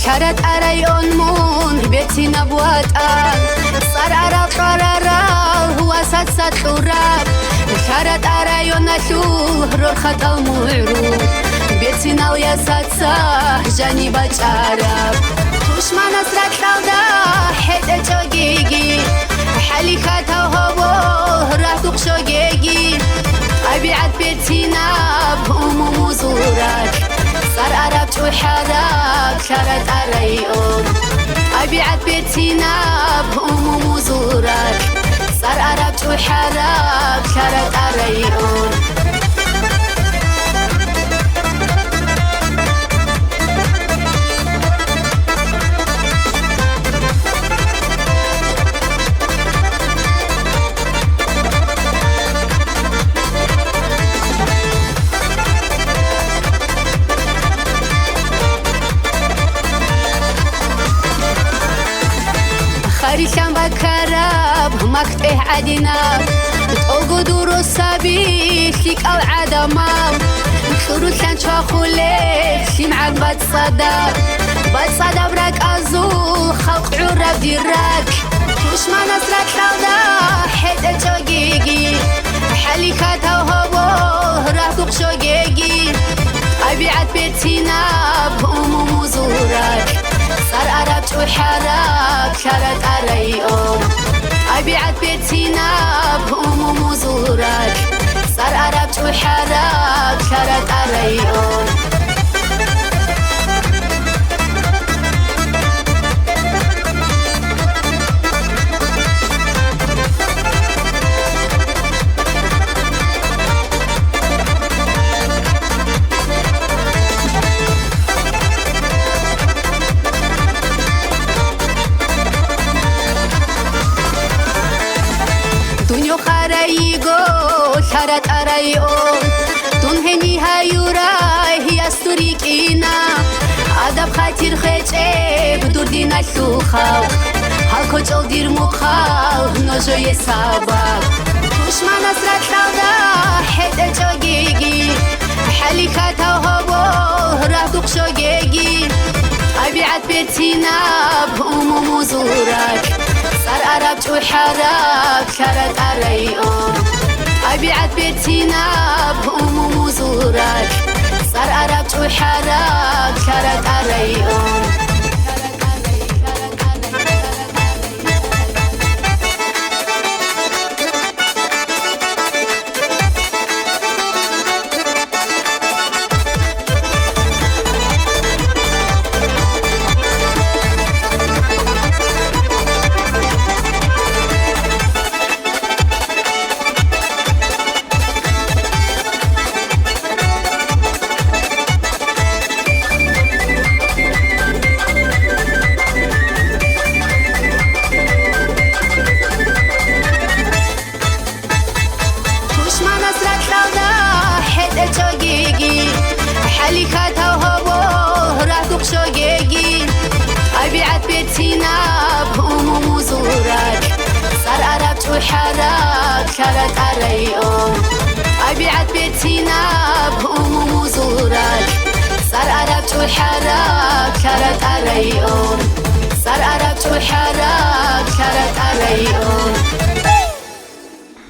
شارت أريون مون بيتي نبوات صار عرب قرارا هو سات حراب شارت أريون نشوه روح خطا معروف بيتي ناوية سات جاني بجارب توش ما نسرت لودا حد جوجيجي حالي خطا هوا راح تقشو جيجي أبيعت بيتنا بأموم وزورك صار عرب شو حراب شارت أريون أبيعت بيتنا بأموم وزورك صار عرب شو حراب شارت أريون خاريشان بكراب مكتئ عدنا تقو دورو سابي شيك أو عدمام خروشان شاخولي شمعك بتصدى براك أزو خلق عرب ديراك وش ما نسرك لودا حد جوجيجي حالي خاتا وهبو راح تقشو جيجي أبيعت بيتنا بأموم وزورك صار عرب شو حراب شارت أريون أبيعت بيتنا بأموم وزورك صار عرب شو حراب شارت أريون دنيا خرايجو شارت أريون تنهني هايورا هي استوريكينا أدب خاطر خيجي بدور دينا شوخاو هالكو جل دير مخاو نجوي سابق توش ما نسرت لودا حد جوجيجي حالي خاتا وهبو راح تقشو جيجي أبيعت بيتنا بأموم وزورك صار عرب شو حراب شارت أريون أبيعت بيتنا بأموم وزورك صار عرب شو حراب شارت أريون حالي خاتا وهبو راح تقشو جيجي أبيعت بيتنا بأموم وزورك صار عرب شو حراب شارت أريون أبيعت بيتنا بأموم وزورك صار عرب شو حراب شارت أريون صار عرب شو حراب شارت أريون